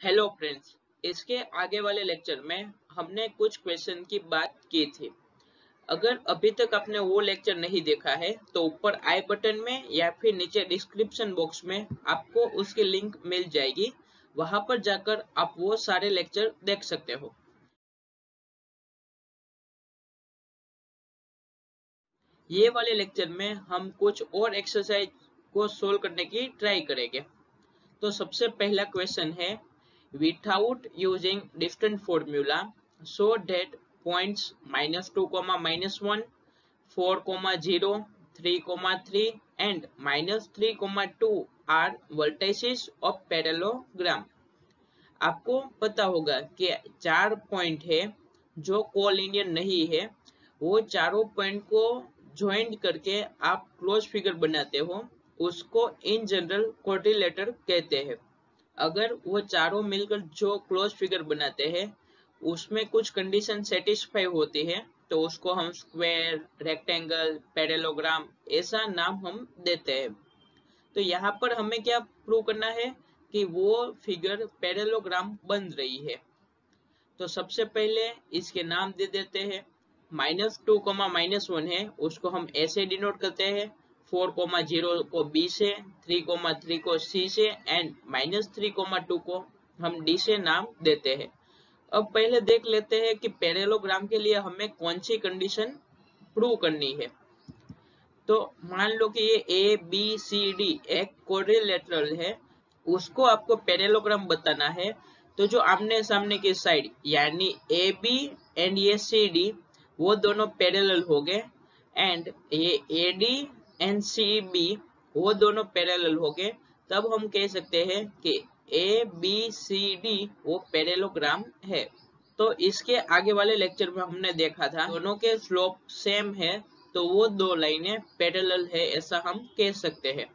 Hello friends. इसके आगे वाले लेक्चर में हमने कुछ क्वेश्चन की बात की थी। अगर अभी तक आपने वो लेक्चर नहीं देखा है तो ऊपर आई बटन में या फिर नीचे डिस्क्रिप्शन बॉक्स में आपको उसकी लिंक मिल जाएगी। वहां पर जाकर आप वो सारे लेक्चर देख सकते हो। ये वाले लेक्चर में हम कुछ और एक्सरसाइज को सोल्व करने की ट्राई करेंगे। तो सबसे पहला क्वेश्चन है, without using different formula show that points -2, -1, 4, 0, 3, 3 and -3, 2 are vertices of parallelogram. आपको पता होगा कि 4 पॉइंट है जो कोलिनियर नहीं है। वो चारों पॉइंट को ज्वाइन करके आप क्लोज फिगर बनाते हो, उसको इन जनरल क्वाड्रिलेटरल कहते हैं। अगर वो चारों मिलकर जो क्लोज फिगर बनाते हैं उसमें कुछ कंडीशन सेटिस्फाई होती है तो उसको हम स्क्वायर, रेक्टेंगल, पैरेललोग्राम ऐसा नाम हम देते हैं। तो यहाँ पर हमें क्या प्रूव करना है कि वो फिगर पैरेललोग्राम बन रही है। तो सबसे पहले इसके नाम दे देते हैं। -2, -1 है, उसको हम ऐसे डिनोट करते हैं। 4, 0 को B से, 3, 3 को C से एंड -3, 2 को हम D से नाम देते हैं। अब पहले देख लेते हैं कि पैरेललोग्राम के लिए हमें कौन सी कंडीशन प्रूव करनी है। तो मान लो कि ये ए बी सी डी एक क्वाड्रिलेटरल है, उसको आपको पैरेललोग्राम बताना है। तो जो आमने सामने की साइड यानी ए बी एंड ये सी डी वो दोनों पैरेलल हो गए, एंड ये A D and C B वो दोनों पैरेलल हो गए। तब हम कह सकते हैं कि ए बी सी डी वो पैरेललोग्राम है। तो इसके आगे वाले लेक्चर में हमने देखा था दोनों के स्लोप सेम है तो वो दो लाइनें पैरेलल है ऐसा हम कह सकते हैं।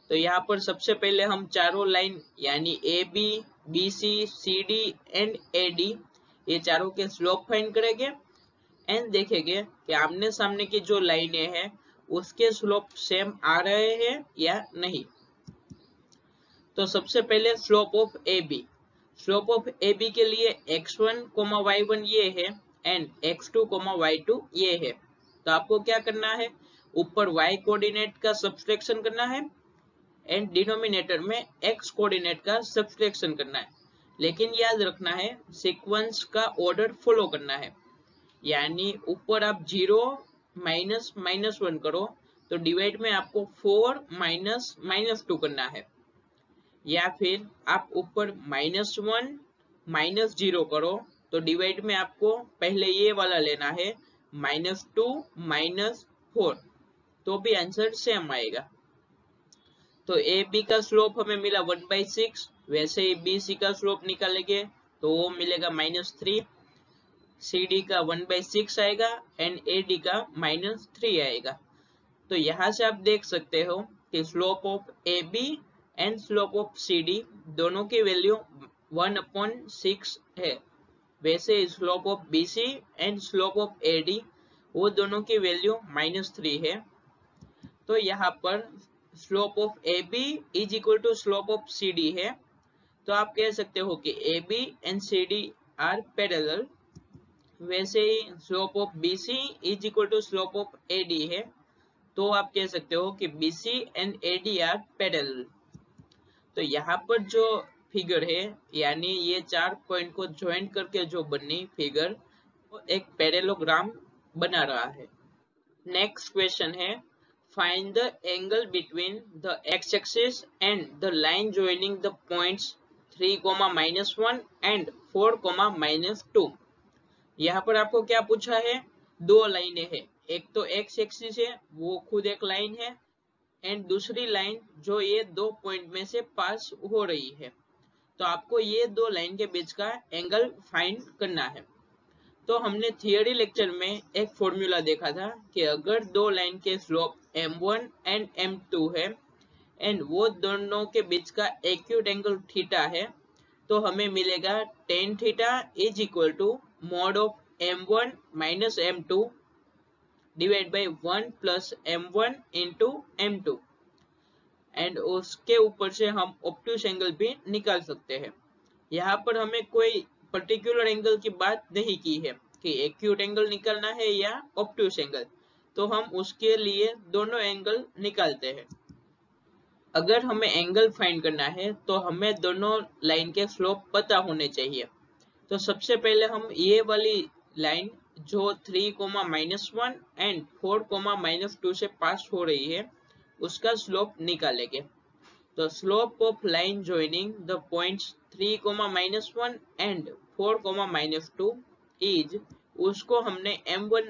तो यहाँ पर सबसे पहले हम चारों लाइन यानी A B, B C, C D and A D ये चारों के स्लोप फाइंड करेंगे एंड देखेंगे कि आमने सामने की जो लाइनें हैं उसके स्लोप सेम आ रहे हैं या नहीं। तो सबसे पहले slope of A B. Slope of A B के लिए x1, y1 ये है एंड x2, y2 ये है। तो आपको क्या करना है, ऊपर y कोऑर्डिनेट का सब्सट्रैक्शन करना है एंड डिनोमिनेटर में x कोऑर्डिनेट का सब्सट्रैक्शन करना है। लेकिन याद रखना है सीक्वेंस का ऑर्डर फॉलो करना है। यानी ऊपर आप 0 -1 करो तो डिवाइड में आपको 4 -2 करना है, या फिर आप ऊपर -1 -0 करो तो डिवाइड में आपको पहले ये वाला लेना है -2 -4, तो भी आंसर सेम आएगा। तो ए बी का स्लोप हमें मिला 1/6, वैसे ही बी सी का स्लोप निकालेंगे तो वो मिलेगा -3, सी डी का 1/6 आएगा एंड ए डी का -3 आएगा। तो यहाँ से आप देख सकते हो कि slope of A B and slope of C D दोनों की वैल्यू 1/6 है। वैसे slope of B C and slope of A D वो दोनों की वैल्यू -3 है। तो यहाँ पर slope of A B is equal to slope of C D है। तो आप कह सकते हो कि A B and C D are parallel. वैसे ही slope of B C is equal to slope of A D है, तो आप कह सकते हो कि B C and A D are parallel. तो यहाँ पर जो फिगर है यानी ये 4 पॉइंट को ज्वाइन करके जो बनी फिगर वो एक पैरेललोग्राम बना रहा है। नेक्स्ट क्वेश्चन है, find the angle between the x axis and the line joining the points 3, -1 and 4, -2। यहाँ पर आपको क्या पूछा है, दो लाइनें हैं, एक तो एक्स एक्सिस है वो खुद एक लाइन है एंड दूसरी लाइन जो ये दो पॉइंट में से पास हो रही है। तो आपको ये दो लाइन के बीच का एंगल फाइंड करना है। तो हमने थियोरी लेक्चर में एक फॉर्मूला देखा था कि अगर दो लाइन के स्लोप m1 एंड m2 है एंड वो दोनों के बीच का एक्यूट एंगल थीटा है तो हमें मिलेगा tan theta is equal to mod of m1 minus m2 divide by 1 plus m1 into m2 and उसके ऊपर से हम ऑब्ट्यूस एंगल भी निकाल सकते हैं। यहाँ पर हमें कोई पर्टिकुलर एंगल की बात नहीं की है कि एक्यूट एंगल निकालना है या ऑब्ट्यूस एंगल, तो हम उसके लिए दोनों एंगल निकालते हैं। अगर हमें एंगल फाइंड करना है तो हमें दोनों लाइन के स्लोप पता होने चाहिए। तो सबसे पहले हम ये वाली लाइन जो 3,-1 एंड 4,-2 से पास हो रही है उसका स्लोप निकालेंगे। तो slope of line joining the points 3,-1 and 4,-2 is, उसको हमने m1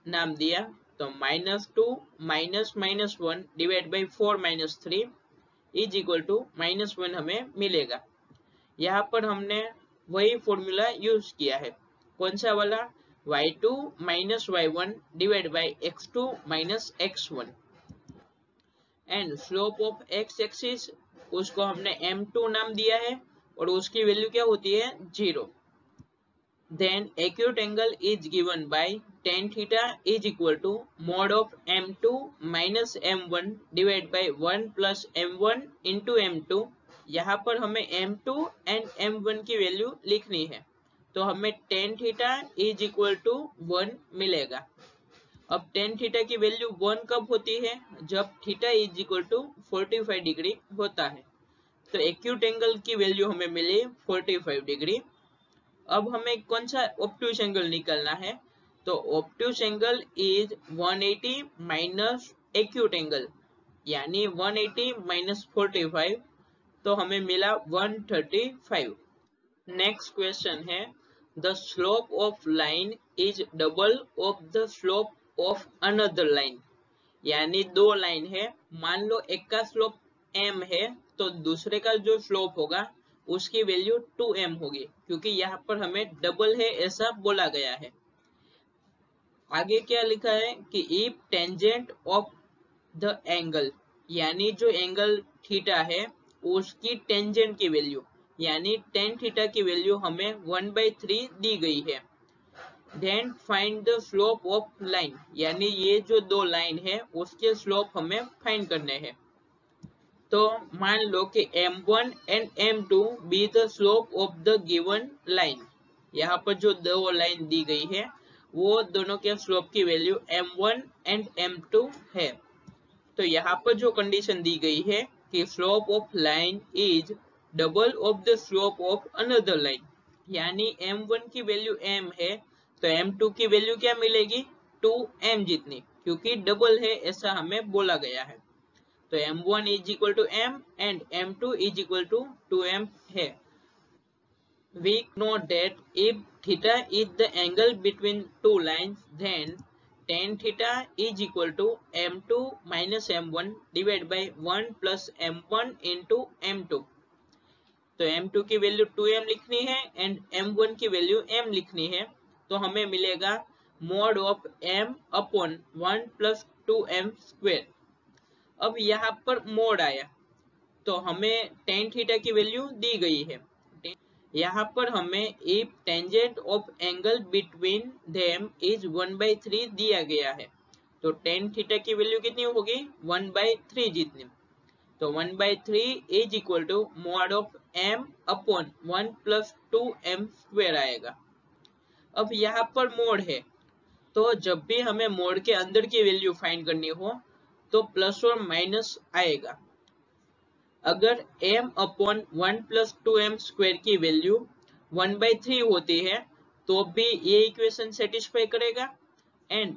नाम दिया, तो -2 -1 divide by 4-3 is equal to -1 हमें मिलेगा। यहाँ पर हमने वही फॉर्मूला यूज किया है, कौन सा वाला, y2 y1 divide by x2 x1 and slope of x axis उसको हमने m2 नाम दिया है और उसकी वैल्यू क्या होती है 0। Then acute angle is given by tan theta is equal to mod of m2 minus m1 divided by 1 plus m1 into m2। यहाँ पर हमें m2 एंड m1 की वैल्यू लिखनी है, तो हमें tan theta is equal to 1 मिलेगा। अब tan थीटा की वैल्यू 1 कब होती है, जब theta is equal to 45 degree होता है। तो एक्यूट एंगल की वैल्यू हमें मिली 45 डिग्री। अब हमें कौन सा ऑब्ट्यूस एंगल निकालना है, तो obtuse angle is 180 minus acute angle, यानी 180 माइनस 45, तो हमें मिला 135। नेक्स्ट क्वेश्चन है, the slope of line is double of the slope of another line, यानी दो लाइन है, मान लो एक का स्लोप m है तो दूसरे का जो स्लोप होगा उसकी वैल्यू 2m होगी, क्योंकि यहाँ पर हमें डबल है ऐसा बोला गया है। आगे क्या लिखा है कि if tangent of the angle, यानी जो एंगल थीटा है उसकी टेंजेंट की वैल्यू यानी tan थीटा की वैल्यू हमें 1/3 दी गई है। Then find the slope of line, यानी ये जो दो लाइन है उसके स्लोप हमें फाइंड करने हैं। तो मान लो कि m1 and m2 be the slope of the given line, यहाँ पर जो दो लाइन दी गई है वो दोनों के स्लोप की वैल्यू m1 एंड m2 है। तो यहाँ पर जो कंडीशन दी गई है कि slope of line is double of the slope of another line, यानी m1 की वैल्यू m है तो m2 की वैल्यू क्या मिलेगी 2m जितनी, क्योंकि डबल है ऐसा हमें बोला गया है। तो m1 is equal to m and m2 is equal to 2m है। We know that if theta is the angle between two lines, then tan theta is equal to m2 minus m1 divided by 1 plus m1 into m2। तो m2 की value 2m लिखनी है and m1 की value m लिखनी है, तो हमें मिलेगा mod of m upon 1 plus 2m square. अब यहाँ पर मोड आया तो हमें tan थीटा की वैल्यू दी गई है, यहाँ पर हमें if tangent of angle between them is 1/3 दिया गया है, तो tan थीटा की वैल्यू कितनी होगी 1/3 जितनी, तो 1/3 is equal to mod of m upon 1 plus 2m square आएगा। अब यहाँ पर मोड है, तो जब भी हमें मोड के अंदर की वैल्यू फाइंड करनी हो तो प्लस और माइनस आएगा। अगर m upon 1 plus 2m square की वैल्यू 1/3 होती है तो भी ये इक्वेशन सेटिस्फाई करेगा, एंड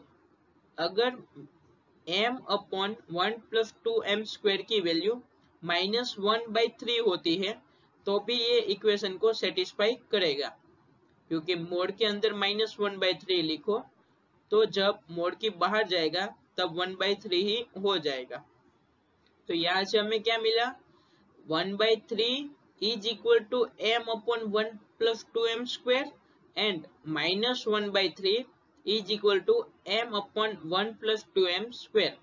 अगर m upon 1 plus 2m square की वैल्यू -1/3 होती है तो भी ये इक्वेशन को सेटिस्फाई करेगा, क्योंकि मोड के अंदर -1/3 लिखो तो जब मोड की बाहर जाएगा तब 1/3 ही हो जाएगा। तो यहाँ से हमें क्या मिला 1/3 is equal to m upon 1 plus 2m square and -1/3 is equal to m upon 1 plus 2m square.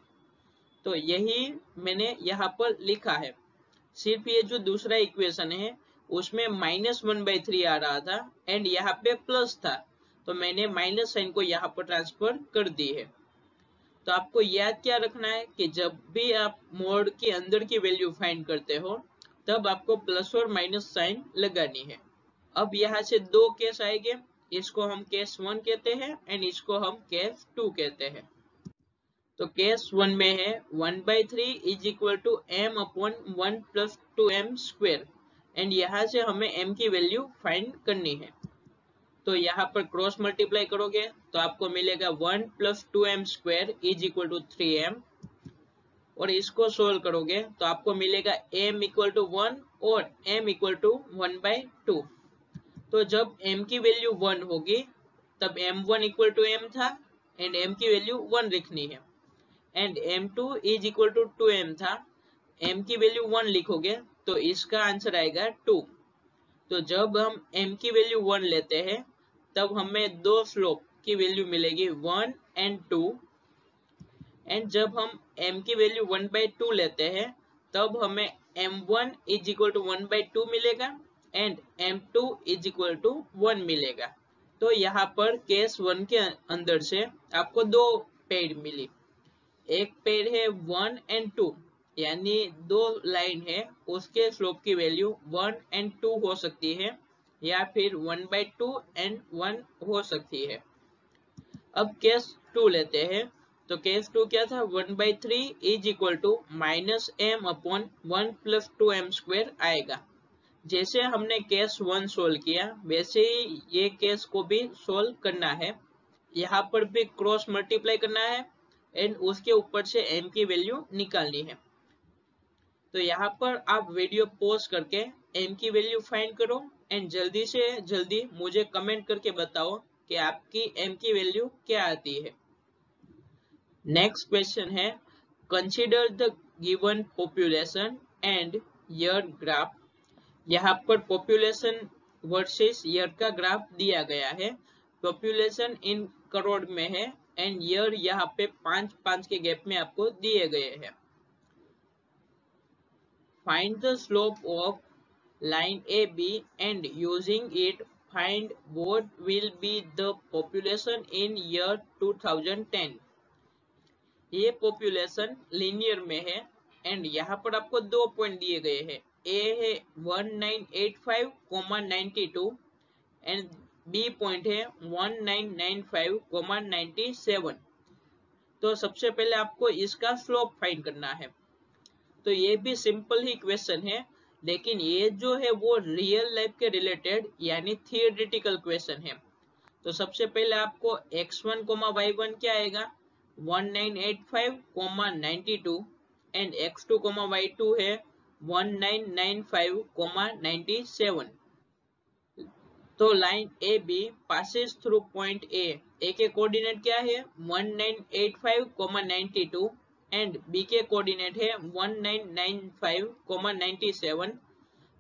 तो यही मैंने यहाँ पर लिखा है, सिर्फ ये जो दूसरा इक्वेशन है उसमें -1/3 आ रहा था एंड यहाँ पे प्लस था, तो मैंने माइनस साइन को यहाँ पर ट्रांसफर कर दी है। तो आपको याद क्या रखना है कि जब भी आप मोड के अंदर की वैल्यू फाइंड करते हो तब आपको प्लस और माइनस साइन लगानी है। अब यहाँ से दो केस आएंगे, इसको हम केस 1 कहते हैं एंड इसको हम केस 2 कहते हैं। तो केस 1 में है 1/3 is equal to m upon 1 plus 2m square and यहाँ से हमें m की वैल्यू फाइंड करनी है। तो यहाँ पर क्रॉस मल्टीप्लाई करोगे तो आपको मिलेगा 1 plus 2m square is equal to 3m और इसको सोल्व करोगे तो आपको मिलेगा m इक्वल टू 1 और m इक्वल टू 1/2। तो जब m की वैल्यू 1 होगी तब m1 इक्वल टू m था एंड m की वैल्यू 1 लिखनी है and m2 is equal to 2m था, m की वैल्यू 1 लिखोगे तो इसका आंसर आएगा 2। तो जब हम m की वैल्यू 1 लेते हैं तब हमें दो स्लोप की वैल्यू मिलेगी 1 एंड 2 एंड जब हम m की वैल्यू 1/2 लेते हैं तब हमें m1 इज इक्वल टू 1/2 मिलेगा and m2 is equal to 1 मिलेगा। तो यहाँ पर केस 1 के अंदर से आपको दो पेड़ मिली, एक पेड़ है 1 एंड 2 यानी दो लाइन है उसके स्लोप की वैल्यू 1 एंड 2 हो सकती है या फिर 1/2 एंड 1 हो सकती है। अब केस 2 लेते हैं तो केस 2 क्या था 1/3 is equal to -m upon 1 plus 2m square आएगा। जैसे हमने केस 1 सोल्व किया वैसे ही ये केस को भी सोल्व करना है। यहाँ पर भी क्रॉस मल्टीप्लाई करना है एंड उसके ऊपर से m की वैल्यू निकालनी है। तो यहाँ पर आप वीडियो पॉज करके m की वैल्यू फाइंड करो एंड जल्दी से जल्दी मुझे कमेंट करके बताओ कि आपकी m की वैल्यू क्या आती है। नेक्स्ट क्वेश्चन है consider the given population and year graph. यहाँ पर पॉपुलेशन वर्सेस ईयर का ग्राफ दिया गया है। पॉपुलेशन इन करोड़ में है एंड ईयर यहाँ पे 5-5 के गैप में आपको दिए गए हैं। Find the slope of line A B and using it find what will be the population in year 2010। ये पॉपुलेशन लीनियर में है एंड यहाँ पर आपको दो पॉइंट दिए गए हैं, ए है 1985,92 एंड बी पॉइंट है 1995,97। तो सबसे पहले आपको इसका स्लोप फाइंड करना है। तो ये भी सिंपल ही क्वेश्चन है लेकिन ये जो है वो रियल लाइफ के रिलेटेड यानी थियोरेटिकल क्वेश्चन है। तो सबसे पहले आपको x1, y1 क्या आएगा 1985,92 एंड x2, y2 है 1995,97। तो line A B passes through point A के कोऑर्डिनेट क्या है 1985,92 एंड बी के कोऑर्डिनेट है 1995,97।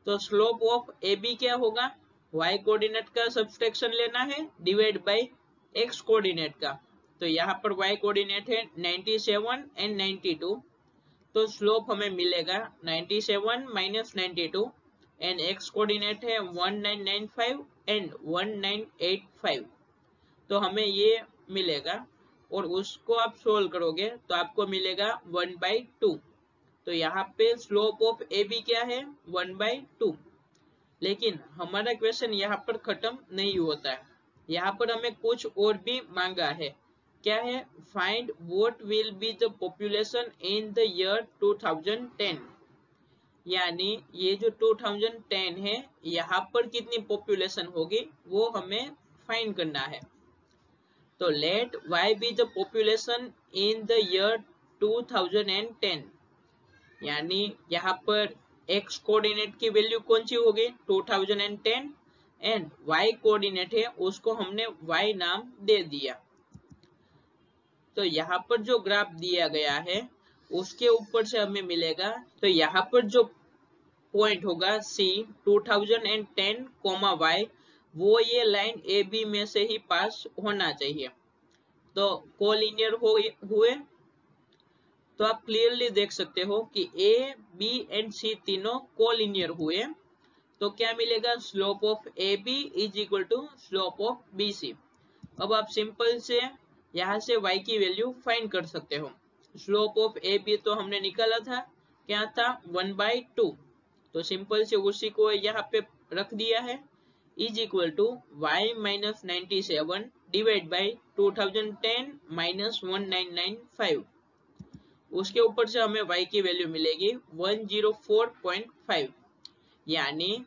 तो स्लोप ऑफ ए बी क्या होगा y कोऑर्डिनेट का सब्सट्रैक्शन लेना है डिवाइड बाय x कोऑर्डिनेट का। तो यहाँ पर y कोऑर्डिनेट है 97 एंड 92। तो स्लोप हमें मिलेगा 97 माइनस 92 एंड x कोऑर्डिनेट है 1995 एंड 1985। तो हमें ये मिलेगा और उसको आप सोल्व करोगे तो आपको मिलेगा 1/2। तो यहाँ पे स्लोप ऑफ ए बी क्या है 1/2। लेकिन हमारा क्वेश्चन यहाँ पर खत्म नहीं होता है, यहाँ पर हमें कुछ और भी मांगा है। क्या है find what will be the population in the year 2010। यानी ये जो 2010 है यहाँ पर कितनी पॉपुलेशन होगी वो हमें फाइंड करना है। तो let y be the population in the year 2010 यानी यहाँ पर x कोऑर्डिनेट की वैल्यू कौन सी होगी 2010 एंड y कोऑर्डिनेट है उसको हमने y नाम दे दिया। तो यहाँ पर जो ग्राफ दिया गया है उसके ऊपर से हमें मिलेगा। तो यहाँ पर जो पॉइंट होगा C 2010, y वो ये लाइन ए बी में से ही पास होना चाहिए। तो कोलिनियर हुए तो आप क्लियरली देख सकते हो कि ए बी एंड सी तीनों कोलिनियर हुए। तो क्या मिलेगा slope of A B is equal to slope of B C. अब आप सिंपल से यहाँ से y की वैल्यू फाइंड कर सकते हो। स्लोप ऑफ ए बी तो हमने निकाला था, क्या था 1/2। तो सिंपल से उसी को यहाँ पे रख दिया है is equal to y minus 97 divide by 2010 minus 1995। उसके ऊपर से हमें y की वैल्यू मिलेगी 104.5, यानी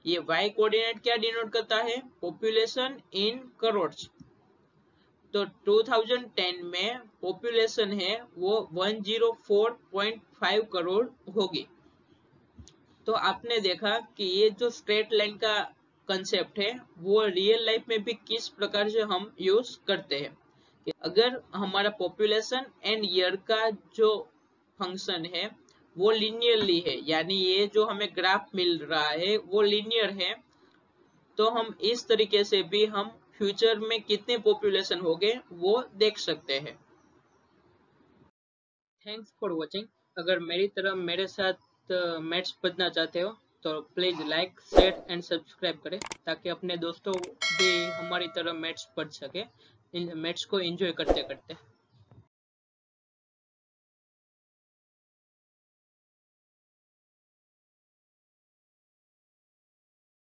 ये y कोऑर्डिनेट क्या डिनोट करता है, पॉपुलेशन इन करोड़। तो 2010 में पॉपुलेशन है वो 104.5 करोड़ होगी। तो आपने देखा कि ये जो स्ट्रेट लाइन का कंसेप्ट है वो रियल लाइफ में भी किस प्रकार से हम यूज करते हैं। कि अगर हमारा पॉपुलेशन एंड ईयर का जो फंक्शन है वो लिनियरली है, यानी ये जो हमें ग्राफ मिल रहा है वो लिनियर है, तो हम इस तरीके से भी हम फ्यूचर में कितने पॉपुलेशन होंगे वो देख सकते हैं। Thanks for watching. अगर मेरी तरह मेरे साथ मैथ्स पढ़ना चाहते हो तो please like, share and subscribe करें, ताकि अपने दोस्तों भी हमारी तरह मैथ्स पढ़ सके, मैथ्स को एंजॉय करते करते।